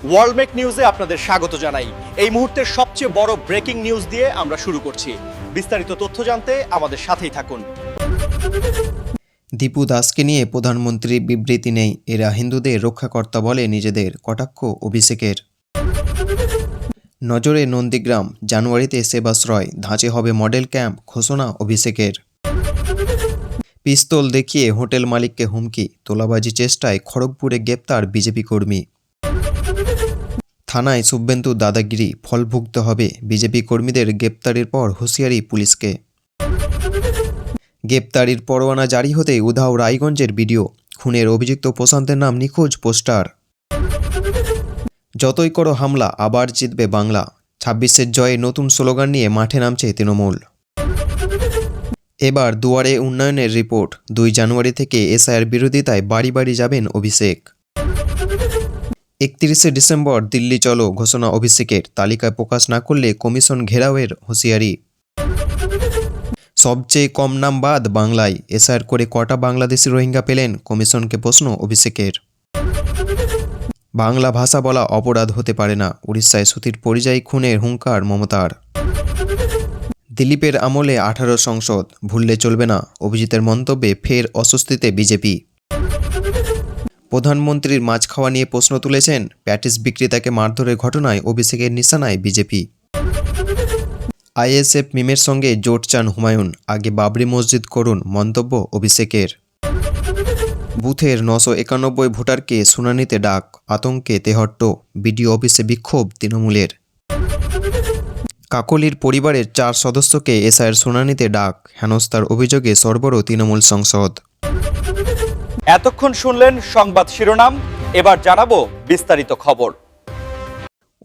ওয়ার্ল্ডমেক নিউজে আপনাদের স্বাগত জানাই। এই মুহূর্তের সবচেয়ে বড় ব্রেকিং নিউজ দিয়ে আমরা শুরু করছি। বিস্তারিত তথ্য জানতে আমাদের সাথেই থাকুন। দীপু দাসকে নিয়ে প্রধানমন্ত্রীর বিবৃতি নেই, এরা হিন্দুদের রক্ষাকর্তা বলে নিজেদের, কটাক্ষ অভিষেকের। নজরে নন্দীগ্রাম, জানুয়ারিতে সেবাশ্রয়, ধাঁচে হবে মডেল ক্যাম্প, ঘোষণা অভিষেকের। পিস্তল দেখিয়ে হোটেল মালিককে হুমকি, তোলাবাজি চেষ্টায় খড়গপুরে গ্রেপ্তার বিজেপি কর্মী। থানায় শুভেন্দু দাদাগিরি, ফল ভুগতে হবে, বিজেপি কর্মীদের গ্রেপ্তারের পর হুঁশিয়ারি পুলিশকে। গ্রেপ্তারির পরোয়ানা জারি হতেই উধাও রায়গঞ্জের ভিডিও, খুনের অভিযুক্ত প্রশান্তের নাম নিখোঁজ পোস্টার। যতই করো হামলা, আবার জিতবে বাংলা, 26-এর জয়ে নতুন স্লোগান নিয়ে মাঠে নামছে তৃণমূল। এবার দুয়ারে উন্নয়নের রিপোর্ট, 2 জানুয়ারি থেকে এসআইআর বিরোধিতায় বাড়ি বাড়ি যাবেন অভিষেক। 31শে ডিসেম্বর দিল্লি চলো, ঘোষণা অভিষেকের, তালিকায় প্রকাশ না করলে কমিশন ঘেরাওয়ের হুঁশিয়ারি। সবচেয়ে কম নাম বাদ বাংলায়, এসআইআর করে কটা বাংলাদেশি রোহিঙ্গা পেলেন, কমিশনকে প্রশ্ন অভিষেকের। বাংলা ভাষা বলা অপরাধ হতে পারে না, উড়িষ্যায় সুতির পরিযায়ী খুনের হুঙ্কার মমতার। দিলীপের আমলে 18 সংসদ, ভুললে চলবে না, অভিজিতের মন্তব্যে ফের অস্বস্তিতে বিজেপি। প্রধানমন্ত্রীর মাছ খাওয়া নিয়ে প্রশ্ন তুলেছেন, প্যাটিস বিক্রেতাকে মারধরের ঘটনায় অভিষেকের নিশানায় বিজেপি। আইএসএফ মিমের সঙ্গে জোট চান হুমায়ুন, আগে বাবরি মসজিদ করুন, মন্তব্য অভিষেকের। বুথের 991 ভোটারকে শুনানিতে ডাক, আতঙ্কে তেহট্ট, বিডিও অফিসে বিক্ষোভ তৃণমূলের। কাকলির পরিবারের 4 সদস্যকে এসআইয়ের শুনানিতে ডাক, হেনস্থার অভিযোগে সরবরাহ তৃণমূল সংসদ। এতক্ষণ শুনলেন সংবাদ শিরোনাম, এবার জানাবো বিস্তারিত খবর।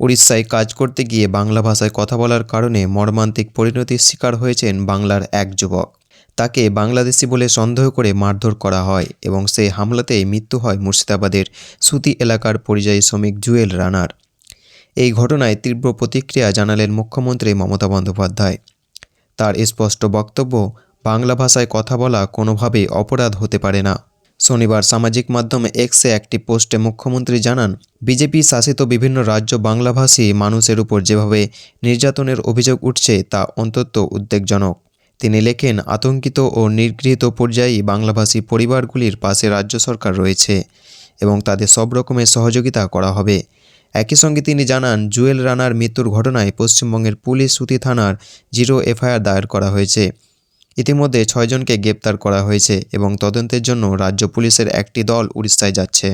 উড়িষ্যায় কাজ করতে গিয়ে বাংলা ভাষায় কথা বলার কারণে মর্মান্তিক পরিণতির শিকার হয়েছেন বাংলার এক যুবক। তাকে বাংলাদেশি বলে সন্দেহ করে মারধর করা হয় এবং সেই হামলাতেই মৃত্যু হয় মুর্শিদাবাদের সুতি এলাকার পরিযায়ী শ্রমিক জুয়েল রানার। এই ঘটনায় তীব্র প্রতিক্রিয়া জানালেন মুখ্যমন্ত্রী মমতা বন্দ্যোপাধ্যায়। তার স্পষ্ট বক্তব্য, বাংলা ভাষায় কথা বলা কোনোভাবেই অপরাধ হতে পারে না। শনিবার সামাজিক মাধ্যমে এক্সে একটি পোস্টে মুখ্যমন্ত্রী জানান, বিজেপি শাসিত বিভিন্ন রাজ্য বাংলাভাষী মানুষের উপর যেভাবে নির্যাতনের অভিযোগ উঠছে তা অত্যন্ত উদ্বেগজনক। তিনি লেখেন, আতঙ্কিত ও নিগৃহীত পর্যায়ী বাংলাভাষী পরিবারগুলির পাশে রাজ্য সরকার রয়েছে এবং তাদের সব রকমের সহযোগিতা করা হবে। একই সঙ্গে তিনি জানান, জুয়েল রানার মৃত্যুর ঘটনায় পশ্চিমবঙ্গের পুলিশ সুতি থানার 0 এফআইআর দায়ের করা হয়েছে। ইতিমধ্যে 6 জনকে গ্রেপ্তার করা হয়েছে এবং তদন্তের জন্য রাজ্য পুলিশের একটি দল উড়িষ্যায় যাচ্ছে।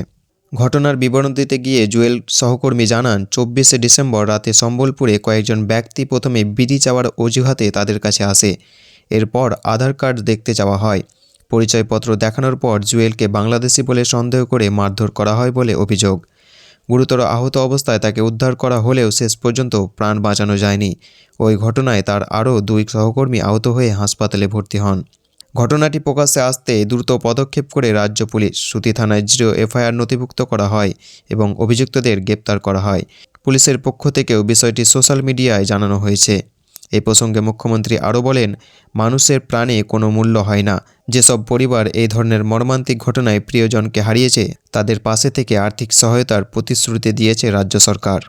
ঘটনার বিবরণ দিতে গিয়ে জুয়েল সহকর্মী জানান, 24শে ডিসেম্বর রাতে সম্বলপুরে কয়েকজন ব্যক্তি প্রথমে বিড়ি চাওয়ার অজুহাতে তাদের কাছে আসে। এরপর আধার কার্ড দেখতে চাওয়া হয়। পরিচয়পত্র দেখানোর পর জুয়েলকে বাংলাদেশি বলে সন্দেহ করে মারধর করা হয় বলে অভিযোগ। গুরুতর আহত অবস্থায় তাকে উদ্ধার করা হলেও শেষ পর্যন্ত প্রাণ বাঁচানো যায়নি। ওই ঘটনায় তার আরও 2 সহকর্মী আহত হয়ে হাসপাতালে ভর্তি হন। ঘটনাটি প্রকাশ্যে আসতে দ্রুত পদক্ষেপ করে রাজ্য পুলিশ সুতি থানায় 0 এফআইআর নথিভুক্ত করা হয় এবং অভিযুক্তদের গ্রেপ্তার করা হয়। পুলিশের পক্ষ থেকেও বিষয়টি সোশ্যাল মিডিয়ায় জানানো হয়েছে। এই প্রসঙ্গে মুখ্যমন্ত্রী আরও বলেন, মানুষের প্রাণে কোনো মূল্য হয় না। যেসব পরিবার এই ধরনের মর্মান্তিক ঘটনায় প্রিয়জনকে হারিয়েছে তাদের পাশে থেকে আর্থিক সহায়তার প্রতিশ্রুতি দিয়েছে রাজ্য সরকার।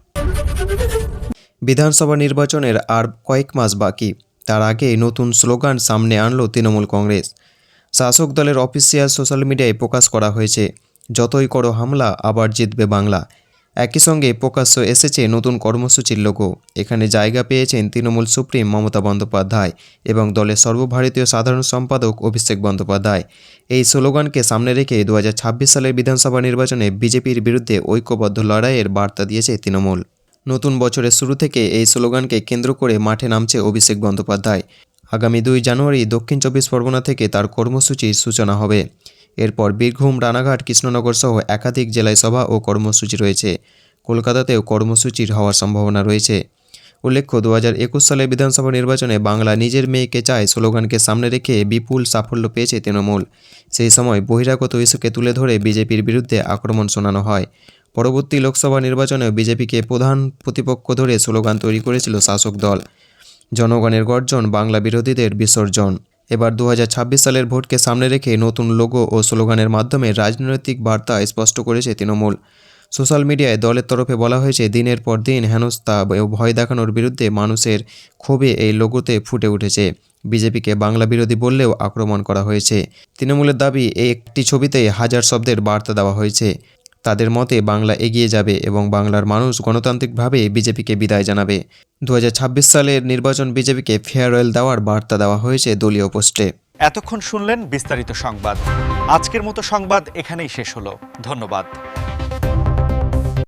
বিধানসভা নির্বাচনের আর কয়েক মাস বাকি, তার আগে নতুন স্লোগান সামনে আনলো তৃণমূল কংগ্রেস। শাসক দলের অফিসিয়াল সোশ্যাল মিডিয়ায় প্রকাশ করা হয়েছে, যতই করো হামলা, আবার জিতবে বাংলা। একই সঙ্গে প্রকাশ্য এসেছে নতুন কর্মসূচির লোগো। এখানে জায়গা পেয়েছেন তৃণমূল সুপ্রিম মমতা বন্দ্যোপাধ্যায় এবং দলের সর্বভারতীয় সাধারণ সম্পাদক অভিষেক বন্দ্যোপাধ্যায়। এই স্লোগানকে সামনে রেখে 2026 সালের বিধানসভা নির্বাচনে বিজেপির বিরুদ্ধে ঐক্যবদ্ধ লড়াইয়ের বার্তা দিয়েছে তৃণমূল। নতুন বছরের শুরু থেকে এই স্লোগানকে কেন্দ্র করে মাঠে নামছে অভিষেক বন্দ্যোপাধ্যায়। আগামী 2 জানুয়ারি দক্ষিণ 24 পরগনা থেকে তার কর্মসূচির সূচনা হবে। এরপর বীরভূম, রানাঘাট, কৃষ্ণনগর সহ একাধিক জেলায় সভা ও কর্মসূচি রয়েছে। কলকাতাতেও কর্মসূচির হওয়ার সম্ভাবনা রয়েছে। উল্লেখ্য, 2021 সালের বিধানসভা নির্বাচনে বাংলা নিজের মেয়েকে চায় স্লোগানকে সামনে রেখে বিপুল সাফল্য পেয়েছে তৃণমূল। সেই সময় বহিরাগত ইস্যুকে তুলে ধরে বিজেপির বিরুদ্ধে আক্রমণ শোনানো হয়। পরবর্তী লোকসভা নির্বাচনেও বিজেপিকে প্রধান প্রতিপক্ষ ধরে স্লোগান তৈরি করেছিল শাসক দল, জনগণের গর্জন, বাংলা বিরোধীদের বিসর্জন। এবার 2026 সালের ভোটকে সামনে রেখে নতুন লোগো ও স্লোগানের মাধ্যমে রাজনৈতিক বার্তা স্পষ্ট করেছে তৃণমূল। সোশ্যাল মিডিয়ায় দলের তরফে বলা হয়েছে, দিনের পর দিন হেনস্থা ও ভয় দেখানোর বিরুদ্ধে মানুষের ক্ষোভে এই লোগোতে ফুটে উঠেছে। বিজেপিকে বাংলা বিরোধী বললেও আক্রমণ করা হয়েছে। তৃণমূলের দাবি, এই একটি ছবিতেই হাজার শব্দের বার্তা দেওয়া হয়েছে। তাদের মতে বাংলা এগিয়ে যাবে এবং বাংলার মানুষ গণতান্ত্রিকভাবে বিজেপিকে বিদায় জানাবে। 2026 সালের নির্বাচন বিজেপিকে ফেয়ারওয়েল দেওয়ার বার্তা দেওয়া হয়েছে দলীয় পোস্টে। এতক্ষণ শুনলেন বিস্তারিত সংবাদ। আজকের মতো সংবাদ এখানেই শেষ হলো। ধন্যবাদ।